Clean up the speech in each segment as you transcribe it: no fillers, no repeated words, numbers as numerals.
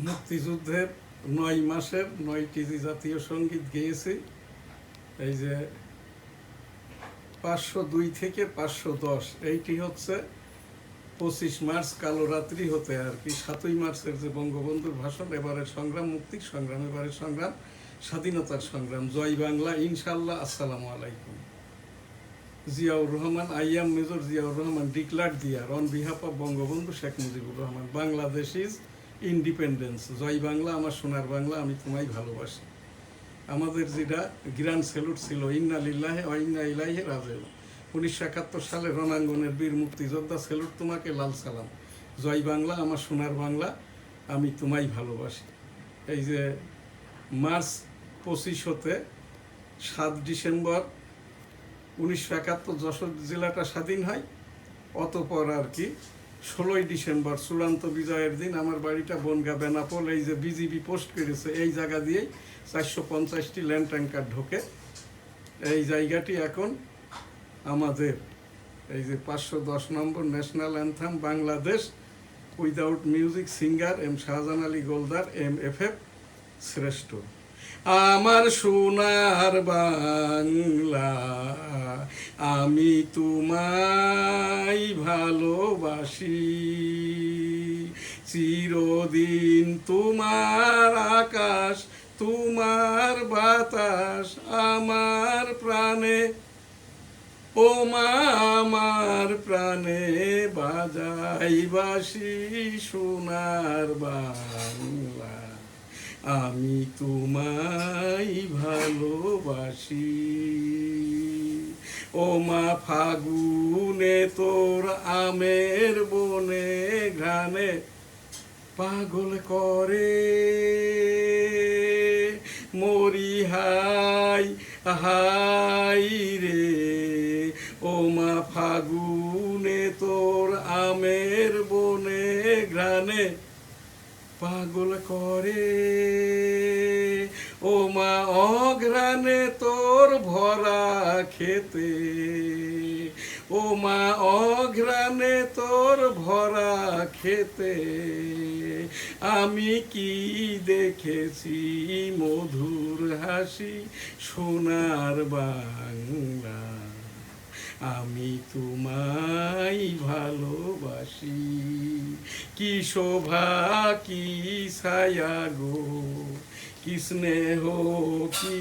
মুক্তিযুদ্ধের ৯ মাসের ৯টি জাতীয় সঙ্গীত গেয়েছি। এই যে ৫০২ থেকে ৫১০, এইটি হচ্ছে ২৫ মার্চ কালো রাত্রি হতে আর কি ৭ই মার্চের যে বঙ্গবন্ধুর ভাষণ, এবারের সংগ্রাম মুক্তির সংগ্রাম, এবারের সংগ্রাম স্বাধীনতার সংগ্রাম। জয় বাংলা, ইনশাল্লাহ। আসসালামু আলাইকুম। Ziaur Rahman, I am major Ziaur Rahman, declare there on behalf of Bangabandhu Sheikh Mujibur Rahman. Bangladesh is independence. জয় বাংলা, আমার সোনার বাংলা, আমি তোমায় ভালোবাসি। আমাদের যেটা গ্র্যান্ড স্যালুট ছিল, ইন্না লিল্লাহি ওয়া ইন্না ইলাইহি রাজিউন। 1971 সালে রণাঙ্গনের বীর মুক্তিযোদ্ধা, স্যালুট তোমাকে, লাল সালাম। জয় বাংলা, আমার সোনার বাংলা, আমি তোমায় ভালোবাসি। এই যে মার্চ 25 হতে 7 ডিসেম্বর 1971 যশোর জেলাটা স্বাধীন হয়। অতপর আর কি 16ই ডিসেম্বর চূড়ান্ত বিজয়ের দিন আমার বাড়িটা বনগা বেনাপোল, এই যে বিজিবি পোস্ট করেছে, এই জায়গা দিয়েই 450টি ল্যান্ড ট্যাঙ্কার ঢোকে। এই জায়গাটি এখন আমাদের এই যে 510 নম্বর national anthem Bangladesh without music singer M Shahjahan Ali Goldar MFF শ্রেষ্ঠ। আমার সোনার বাংলা, আমি তোমায় ভালোবাসি। চিরদিন তোমার আকাশ, তোমার বাতাস আমার প্রাণে, ও মা আমার প্রাণে বাজাই বাঁশি। সোনার বাংলা, আমি তোমায় ভালোবাসি। ও মা ফাগুনে তোর আমের বনে ঘ্রাণে পাগল করে মরি হাই হাই রে। ও মা ফাগুনে তোর আমের বনে ঘ্রাণে পাগল করে। ও মা অঘ্রাণে তোর ভরা খেতে, ও মা অঘ্রাণে তোর ভরা খেতে আমি কি দেখেছি মধুর হাসি। সোনার বাংলা, আমি তোমায় ভালোবাসি। কি শোভা কি ছায়া গো, কি স্নেহ কি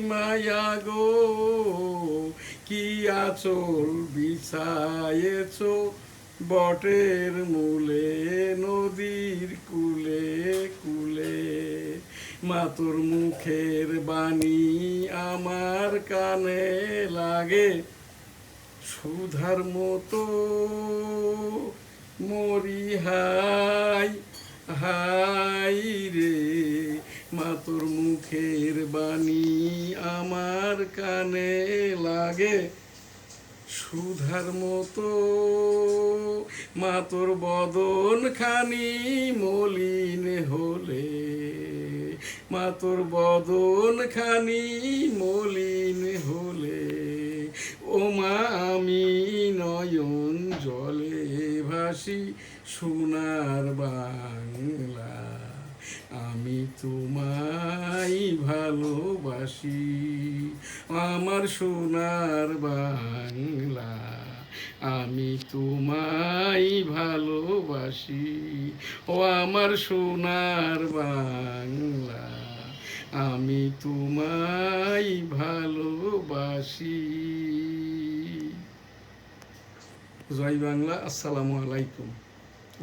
মায়া গো, কি আঁচল বিছায়েছ বটের মূলে নদীর কুলে কুলে। মা তোর মুখের বাণী আমার কানে লাগে সুধার মতো, মরি হাই হাই রে। মা তোর মুখের বাণী আমার কানে লাগে সুধার মতো। মা তোর বদন খানি মলিন হলে, মা তোর বদন খানি মলিন হলে, ও মা আমি নয়ন জলে ভাসি। সোনার বাংলা, আমি তোমায় ভালোবাসি। আমার সোনার বাংলা, আমি তোমায় ভালোবাসি। ও আমার সোনার বাংলা, আমি তোমায় ভালোবাসি। জয় বাংলা, আসসালামু আলাইকুম।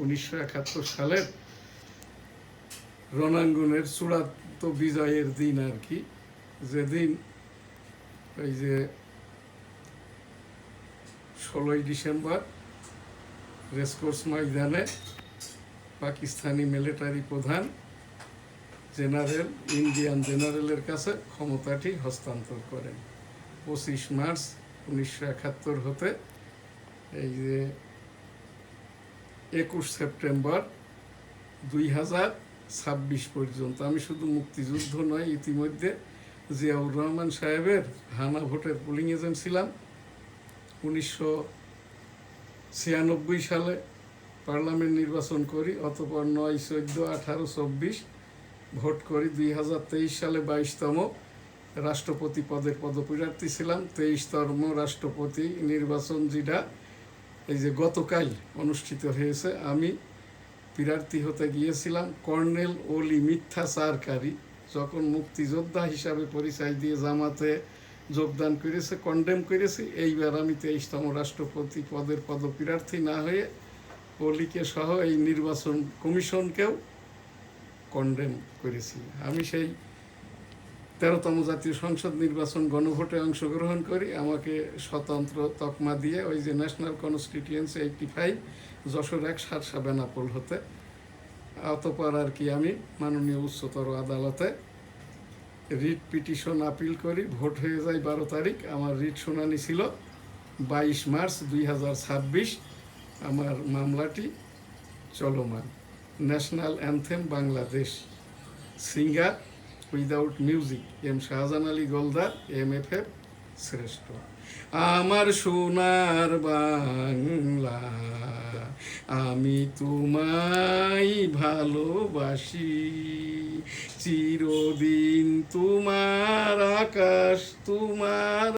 1971 সালের রণাঙ্গনের চূড়ান্ত বিজয়ের দিন আর কি, যেদিন এই যে 16ই ডিসেম্বর রেসকোর্স ময়দানে পাকিস্তানি মিলিটারি প্রধান জেনারেল ইন্ডিয়ান জেনারেলের কাছে ক্ষমতাটি হস্তান্তর করেন। 25 মার্চ 1971 হতে এই যে 21 সেপ্টেম্বর 2026 পর্যন্ত। আমি শুধু মুক্তিযুদ্ধ নয়, ইতিমধ্যে জিয়াউর রহমান সাহেবের হানা ভোটের পোলিং এজেন্ট ছিলাম। 1996 সালে পার্লামেন্ট নির্বাচন করি, অতঃপর 9, 14, 18, 24 ভোট করি। 2023 সালে 22তম রাষ্ট্রপতি পদের পদপ্রার্থী ছিলাম। 23তম রাষ্ট্রপতি নির্বাচন যেটা এই যে গতকাল অনুষ্ঠিত হয়েছে, আমি প্রার্থী হতে গিয়েছিলাম। কর্নেল ওলি মিথ্যাচারকারী যখন মুক্তিযোদ্ধা হিসাবে পরিচয় দিয়ে জামাতে যোগদান করেছে, কন্ডেম করেছি। এইবার আমি 23তম রাষ্ট্রপতি পদের পদপ্রার্থী না হয়ে ওলিকে সহ এই নির্বাচন কমিশনকেও কন্ডেম করেছি। আমি সেই 13তম জাতীয় সংসদ নির্বাচন গণভোটে অংশগ্রহণ করি। আমাকে স্বতন্ত্র তকমা দিয়ে ওই যে ন্যাশনাল কনস্টিটিউয়েন্সি 85 যশোর 1 সারসা বেনাপোল হতে। অতপর আর কি আমি মাননীয় উচ্চতর আদালতে রিট পিটিশন আপিল করি। ভোট হয়ে যায় 12 তারিখ। আমার রিট শুনানি ছিল 22 মার্চ 2026। আমার মামলাটি চলমান। National anthem Bangladesh, singer without music M Shahjahan Ali Goldar, MFF শ্রেষ্ঠ। আমার সোনার বাংলা, আমি তোমায় ভালোবাসি, চিরদিন তোমার আকাশ, তোমার